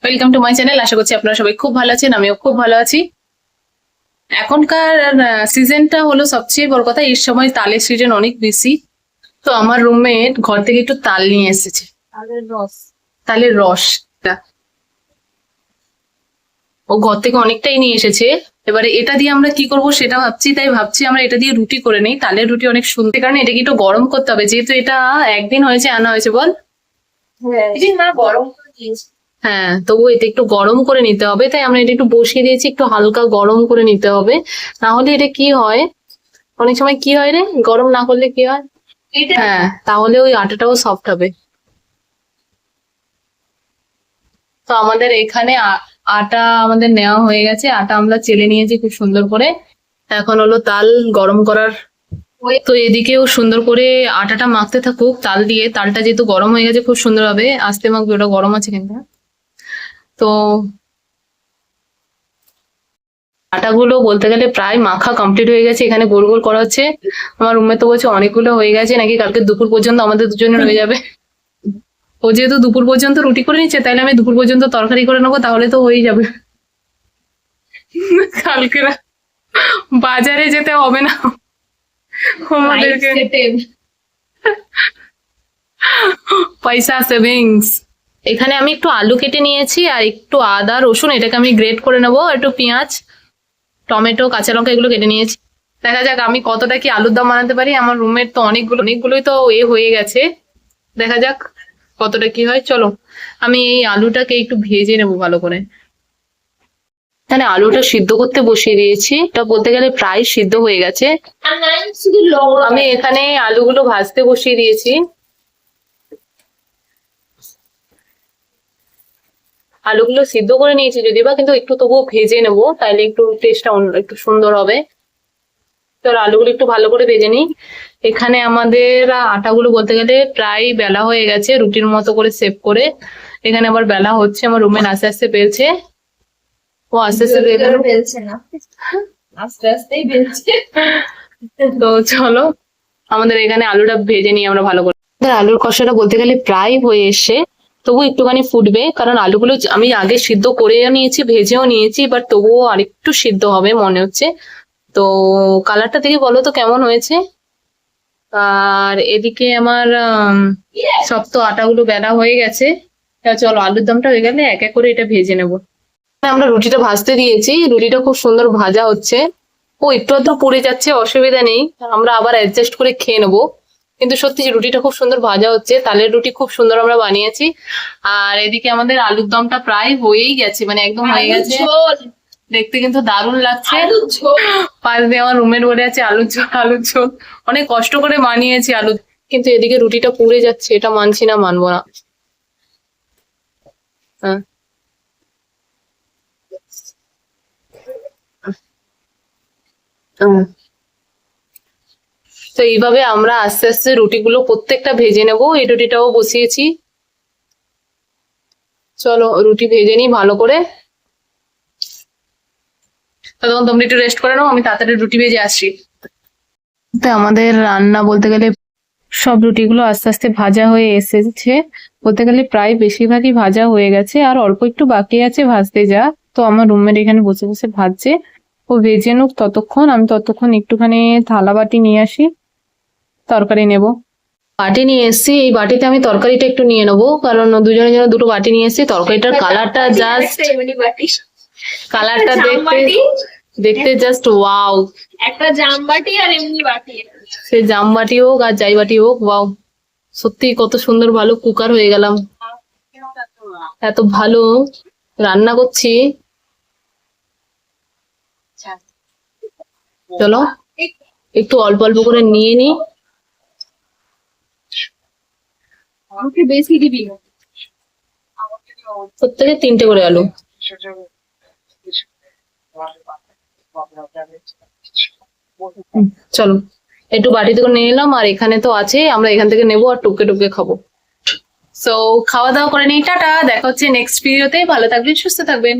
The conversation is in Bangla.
Welcome to my channel. আশা করছি আপনারা সবাই খুব ভালো আছেন, আমিও খুব ভালো আছি। এখনকার সিজনটা হলো সবচেয়ে বড় কথা, এই সময় তালের সিজন অনেক বেশি। তো আমার রুমমেট ঘর থেকে একটু তাল নিয়ে এসেছে, তালের রসটা ও ঘর থেকে অনেকটাই নিয়ে এসেছে। এবারে এটা দিয়ে আমরা কি করব সেটা ভাবছি, তাই ভাবছি আমরা এটা দিয়ে রুটি করে নেই। তালের রুটি অনেক সুন্দর, কারণ এটাকে একটু গরম করতে হবে, যেহেতু এটা একদিন হয়েছে আনা হয়েছে। বল গরম হ্যাঁ, তবু এটা একটু গরম করে নিতে হবে, তাই আমরা এটা একটু বসিয়ে দিয়েছি, একটু হালকা গরম করে নিতে হবে। না হলে এটা কি হয়, অনেক সময় কি হয় রে, গরম না করলে কি হয়, হ্যাঁ তাহলে ওই আটাটাও সফট হবে। তো আমাদের এখানে আটা আমাদের নেওয়া হয়ে গেছে, আটা আমরা চেলে নিয়েছি খুব সুন্দর করে। এখন হলো তাল গরম করার। তো এদিকেও সুন্দর করে আটাটা মাখতে থাকুক তাল দিয়ে। তালটা যেহেতু গরম হয়ে গেছে খুব সুন্দর হবে, আস্তে মাখবে, ওটা গরম আছে কিন্তু। তো আটাগুলো বলতে গেলে প্রায় মাখা কমপ্লিট হয়ে গেছে, এখানে গোল গোল করা হচ্ছে। আমার রুমে তো বলছে অনেকগুলো হয়ে গেছে, নাকি কালকে দুপুর পর্যন্ত আমাদের দুজনের হয়ে যাবে। ও যেহেতু দুপুর পর্যন্ত রুটি করে নিচ্ছে, তাহলে আমি দুপুর পর্যন্ত তরকারি করে নেবো, তাহলে তো হয়েই যাবে। কালকে বাজারে যেতে হবে না আমাদেরকে, পয়সা সেভিংস। এখানে আমি একটু আলু কেটে নিয়েছি আর একটু আদা রসুন, এটাকে আমি গ্রেট করে নেবো, একটু পেঁয়াজ টমেটো কাঁচা লঙ্কা এগুলো কেটে নিয়েছি। দেখা যাক আমি কতটা কি আলুর দম বানাতে পারি। আমার রুমের তো অনেকগুলোই তো হয়ে গেছে, দেখা যাক কতটা কি হয়। চলো আমি এই আলুটাকে একটু ভেজে নেবো ভালো করে। এখানে আলুটা সিদ্ধ করতে বসিয়ে দিয়েছি, এটা বলতে গেলে প্রায় সিদ্ধ হয়ে গেছে। আমি এখানে আলুগুলো ভাজতে বসিয়ে দিয়েছি। আলুগুলো সিদ্ধ করে নিয়েছি যদি বা, কিন্তু একটু তবুও ভেজে নেবো, তাইলে একটু টেস্টটা একটু সুন্দর হবে। তো আলুগুলো একটু ভালো করে ভেজে নিই। এখানে আমাদের আটাগুলো বলতে গেলে প্রায় বেলা হয়ে গেছে, রুটির মতো করে সেভ করে। এখানে আবার বেলা হচ্ছে, আমার রুমে আস্তে আস্তে বেলছে। ও আস্তে আস্তে বেলছে না, আস্তে আস্তেই বেলছে। তো চলো আমাদের এখানে আলুটা ভেজে নিই আমরা ভালো করে। আলুর কষাটা বলতে গেলে প্রায় হয়ে এসে, তবু একটুখানি ফুটবে, কারণ আলুগুলো আমি আগে সিদ্ধ করেও নিয়েছি, ভেজেও নিয়েছি, বাট তবুও আরেকটু সিদ্ধ হবে মনে হচ্ছে। তো কালারটা দেখে বলো তো কেমন হয়েছে। আর এদিকে আমার সব তো আটাগুলো বেলা হয়ে গেছে। চলো আলুর দমটা হয়ে গেলে এক এক করে এটা ভেজে নেবো। আমরা রুটিটা ভাজতে দিয়েছি, রুটিটা খুব সুন্দর ভাজা হচ্ছে। ও একটু আধটু পড়ে যাচ্ছে, অসুবিধা নেই, আমরা আবার অ্যাডজাস্ট করে খেয়ে নেবো। কিন্তু সত্যি রুটিটা খুব সুন্দর ভাজা হচ্ছে, তালের রুটি খুব সুন্দর আমরা বানিয়েছি। আর এদিকে আমাদের আলুর দমটা প্রায় হয়েই গেছে, মানে একদম হয়ে গেছে, দেখতে কিন্তু দারুণ লাগছে। পাশ দিয়ে আমার রুমের বলে আছে আলুর ঝোল আলুর ঝোল, অনেক কষ্ট করে বানিয়েছি আলু, কিন্তু এদিকে রুটিটা পুড়ে যাচ্ছে, এটা মানছি না, মানবো না। হ্যাঁ তো এইভাবে আমরা আস্তে আস্তে রুটিগুলো প্রত্যেকটা ভেজে নেবো। এই রুটিটাও বসিয়েছি, চলো রুটি ভেজে নিই ভালো করে। তখন তোমরা একটু রেস্ট করে নাও, আমি তাড়াতাড়ি রুটি ভেজে আসছি। তো আমাদের রান্না বলতে গেলে সব রুটিগুলো আস্তে আস্তে ভাজা হয়ে এসেছে, বলতে গেলে প্রায় বেশিরভাগই ভাজা হয়ে গেছে, আর অল্প একটু বাকি আছে ভাজতে যা। তো আমার রুমমেট এখানে বসে বসে ভাজছে, ও ভেজে নুক ততক্ষণ, আমি ততক্ষণ একটুখানি থালা বাটি নিয়ে আসি, তরকারি নেব। বাটি নিয়ে এসেছি, এই বাটিতে আমি তরকারিটা একটু নিয়ে নেবো, কারণ দুজনের জন্য দুটো বাটি নিয়ে এসেছি। তরকারিটার কালারটা জাস্ট, কালারটা দেখতে জাস্ট ওয়াও। একটা জামবাটি আর এমনি বাটি, সে জাম বাটি হোক আর যাই বাটি হোক, ওয়াও, সত্যি কত সুন্দর ভালো কুকার হয়ে গেলাম, এত ভালো রান্না করছি। চলো একটু অল্প অল্প করে নিয়ে নি, বেশি দিবি, প্রত্যেকে 3টে করে আলু। চলো একটু বাটিতে করে নিয়ে নিলাম, আর এখানে তো আছে, আমরা এখান থেকে নেবো আর টুকে টুকে খাবো। সো খাওয়া দাওয়া করে নিই, টাটা, দেখা হচ্ছে নেক্সট ভিডিওতে। ভালো থাকবেন, সুস্থ থাকবেন।